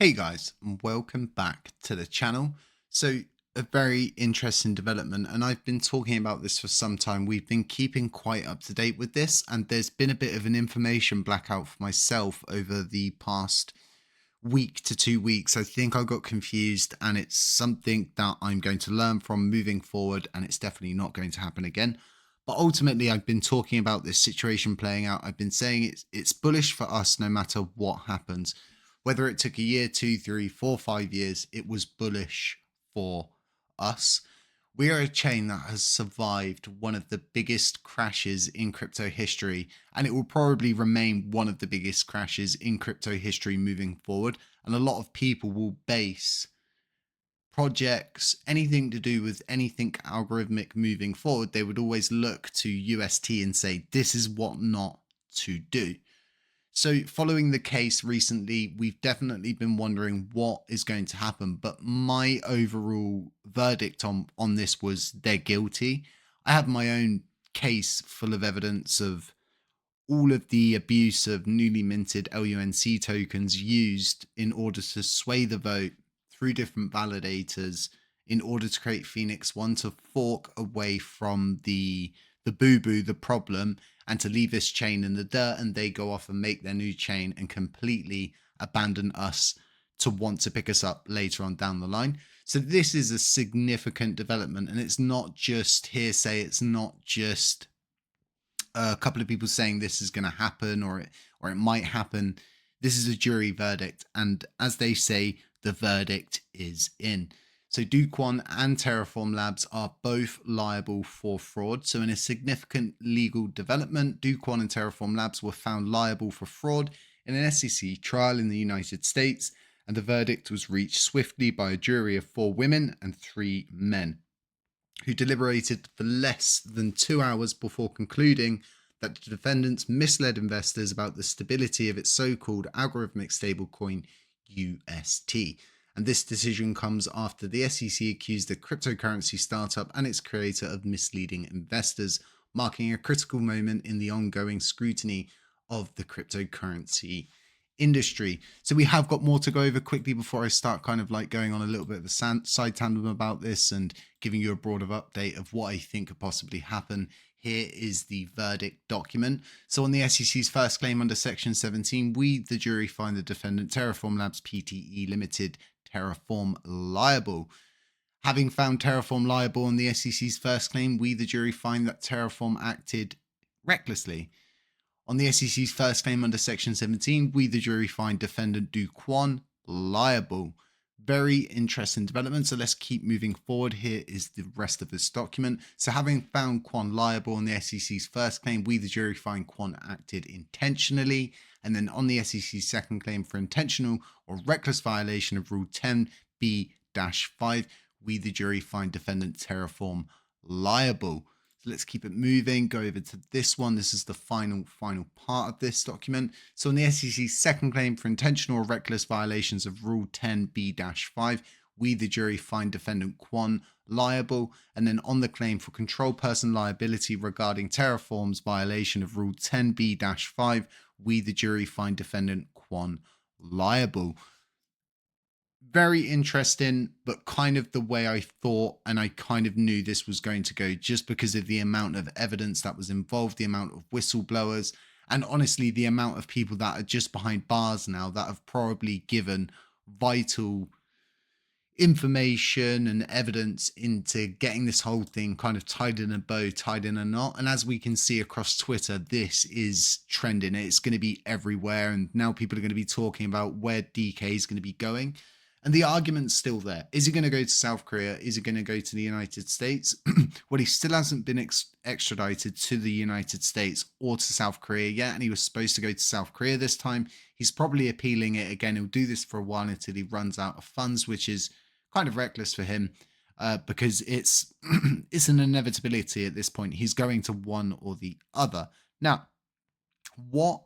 Hey guys, and welcome back to the channel. So, a very interesting development, and I've been talking about this for some time. We've been keeping quite up to date with this, and there's been a bit of an information blackout for myself over the past week to 2 weeks. I think I got confused, and it's something that I'm going to learn from moving forward, and it's definitely not going to happen again. But ultimately, I've been talking about this situation playing out. I've been saying it's bullish for us no matter what happens. Whether it took a year, 2, 3, 4, 5 years, it was bullish for us. We are a chain that has survived one of the biggest crashes in crypto history, and it will probably remain one of the biggest crashes in crypto history moving forward. And a lot of people will base projects, anything to do with anything algorithmic moving forward, they would always look to UST and say, this is what not to do. So, following the case recently, we've definitely been wondering what is going to happen. But my overall verdict on this was they're guilty. I have my own case full of evidence of all of the abuse of newly minted LUNC tokens used in order to sway the vote through different validators in order to create Phoenix One to fork away from the boo-boo, the problem, and to leave this chain in the dirt, and they go off and make their new chain and completely abandon us to want to pick us up later on down the line. So this is a significant development, and it's not just hearsay. It's not just a couple of people saying this is going to happen or it might happen. This is a jury verdict, and as they say, the verdict is in. So Dokwon and Terraform Labs are both liable for fraud. So in a significant legal development, Dokwon and Terraform Labs were found liable for fraud in an SEC trial in the United States, and the verdict was reached swiftly by a jury of 4 women and 3 men, who deliberated for less than 2 hours before concluding that the defendants misled investors about the stability of its so-called algorithmic stablecoin UST. And this decision comes after the SEC accused the cryptocurrency startup and its creator of misleading investors, marking a critical moment in the ongoing scrutiny of the cryptocurrency industry. So we have got more to go over quickly before I start kind of like going on a little bit of a side tandem about this and giving you a broader update of what I think could possibly happen. Here is the verdict document. So on the SEC's first claim under Section 17, we, the jury, find the defendant Terraform Labs Pte. Limited Terraform liable. Having found Terraform liable on the SEC's first claim, we, the jury, find that Terraform acted recklessly. On the SEC's first claim under Section 17, we, the jury, find defendant Dokwon liable. Very interesting development. So let's keep moving forward. Here is the rest of this document. So having found Kwon liable on the SEC's first claim, we, the jury, find Kwon acted intentionally. And then on the SEC's second claim for intentional or reckless violation of Rule 10b-5, we, the jury, find defendant Terraform liable. So let's keep it moving, go over to this one. This is the final part of this document. So on the SEC's second claim for intentional or reckless violations of Rule 10b-5, we, the jury, find defendant Kwon liable. And then on the claim for control person liability regarding Terraform's violation of Rule 10b-5, we, the jury, find defendant Kwon liable. Very interesting, but kind of the way I thought, and I kind of knew this was going to go just because of the amount of evidence that was involved, the amount of whistleblowers, and honestly, the amount of people that are just behind bars now that have probably given vital information and evidence into getting this whole thing kind of tied in a bow, tied in a knot. And as we can see across Twitter, this is trending. It's going to be everywhere, and now people are going to be talking about where DK is going to be going. And the argument's still there. Is he going to go to South Korea? Is he going to go to the United States? Well, he still hasn't been extradited to the United States or to South Korea yet, and he was supposed to go to South Korea this time. He's probably appealing it again. He'll do this for a while until he runs out of funds, which is kind of reckless for him because it's it's an inevitability at this point. He's going to one or the other. Now, what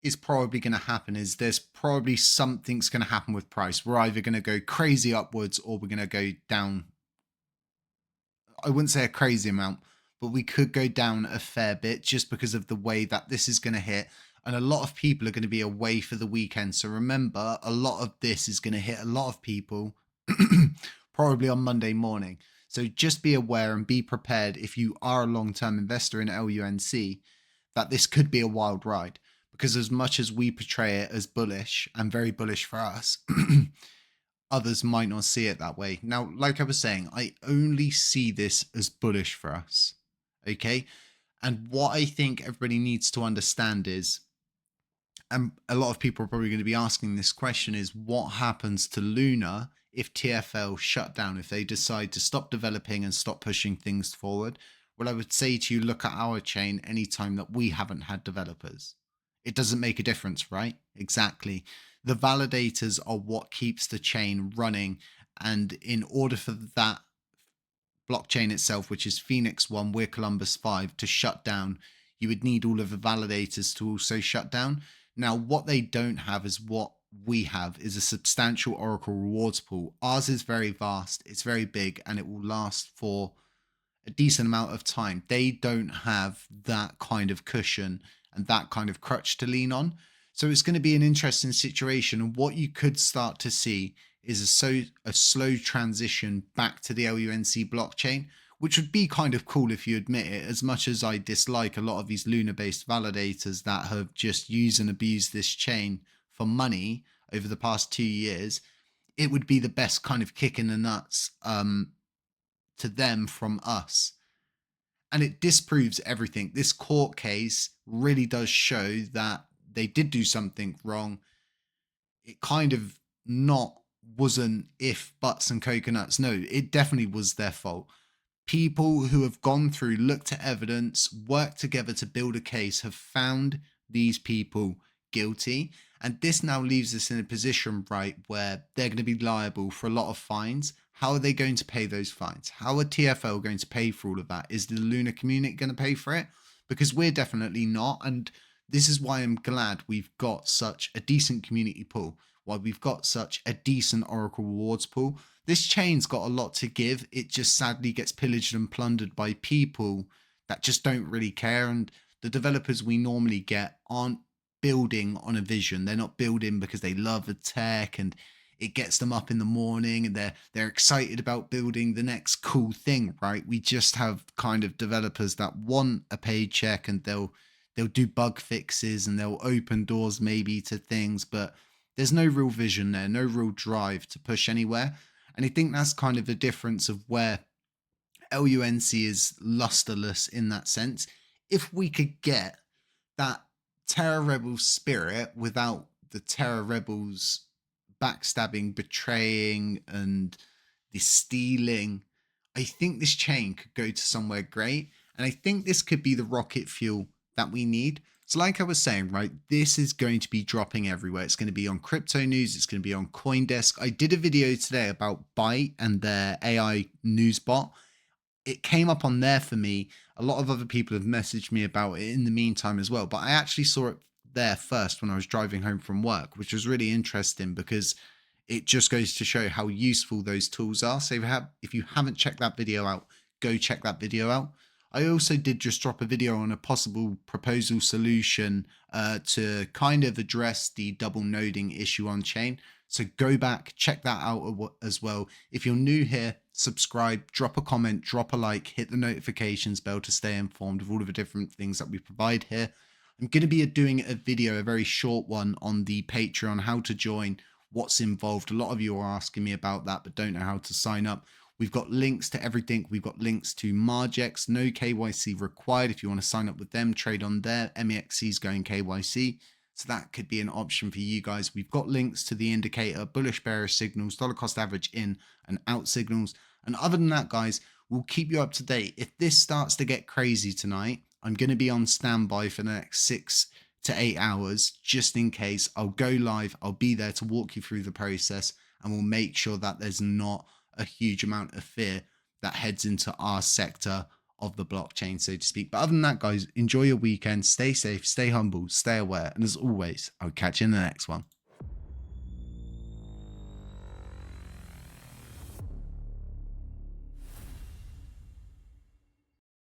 is probably going to happen is there's probably something's going to happen with price. We're either going to go crazy upwards or we're going to go down. I wouldn't say a crazy amount, but we could go down a fair bit just because of the way that this is going to hit and a lot of people are going to be away for the weekend. So remember, a lot of this is going to hit a lot of people probably on Monday morning. So just be aware and be prepared if you are a long-term investor in LUNC that this could be a wild ride, because as much as we portray it as bullish and very bullish for us, others might not see it that way. Now, like I was saying, I only see this as bullish for us. Okay. And what I think everybody needs to understand is, and a lot of people are probably going to be asking this question, is what happens to Luna if TFL shut down, if they decide to stop developing and stop pushing things forward? Well, I would say to you, look at our chain anytime that we haven't had developers. It doesn't make a difference, right? Exactly. The validators are what keeps the chain running. And in order for that blockchain itself, which is Phoenix 1, we're Columbus 5, to shut down, you would need all of the validators to also shut down. Now, what they don't have is what we have, is a substantial Oracle rewards pool. Ours is very vast, it's very big, and it will last for a decent amount of time. They don't have that kind of cushion and that kind of crutch to lean on. So it's going to be an interesting situation. And what you could start to see is a slow transition back to the LUNC blockchain, which would be kind of cool if you admit it. As much as I dislike a lot of these Luna-based validators that have just used and abused this chain for money over the past 2 years, it would be the best kind of kick in the nuts to them from us. And it disproves everything. This court case really does show that they did do something wrong. It kind of wasn't if buts and coconuts. No, it definitely was their fault. People who have gone through, looked at evidence, worked together to build a case, have found these people guilty. And this now leaves us in a position, right, where they're going to be liable for a lot of fines. How are they going to pay those fines? How are TFL going to pay for all of that? Is the Luna community going to pay for it? Because we're definitely not. And this is why I'm glad we've got such a decent community pool, why we've got such a decent Oracle rewards pool. This chain's got a lot to give. It just sadly gets pillaged and plundered by people that just don't really care. And the developers we normally get aren't building on a vision. They're not building because they love the tech and it gets them up in the morning and they're excited about building the next cool thing, right? We just have kind of developers that want a paycheck and they'll do bug fixes and they'll open doors maybe to things, but there's no real vision there, no real drive to push anywhere. And I think that's kind of the difference of where LUNC is lusterless in that sense. If we could get that Terra Rebels spirit without the Terra Rebels backstabbing, betraying, and the stealing, I think this chain could go to somewhere great. And I think this could be the rocket fuel that we need. So like I was saying, right, this is going to be dropping everywhere. It's going to be on crypto news. It's going to be on CoinDesk. I did a video today about Byte and their AI news bot. It came up on there for me. A lot of other people have messaged me about it in the meantime as well, but I actually saw it there first when I was driving home from work, which was really interesting because it just goes to show how useful those tools are. So if you haven't checked that video out, go check that video out. I also did just drop a video on a possible proposal solution to kind of address the double noding issue on chain. So go back, check that out as well. If you're new here, subscribe, drop a comment, drop a like, hit the notifications bell to stay informed of all of the different things that we provide here. I'm going to be doing a video, a very short one on the Patreon, how to join, what's involved. A lot of you are asking me about that, but don't know how to sign up. We've got links to everything. We've got links to Margex, no KYC required. If you want to sign up with them, trade on there. MEXC is going KYC. So that could be an option for you guys. We've got links to the indicator, bullish bearish signals, dollar cost average in and out signals. And other than that, guys, we'll keep you up to date. If this starts to get crazy tonight, I'm going to be on standby for the next 6 to 8 hours, just in case. I'll go live. I'll be there to walk you through the process, and we'll make sure that there's not a huge amount of fear that heads into our sector of the blockchain, so to speak. But other than that, guys, enjoy your weekend. Stay safe, stay humble, stay aware. And as always, I'll catch you in the next one.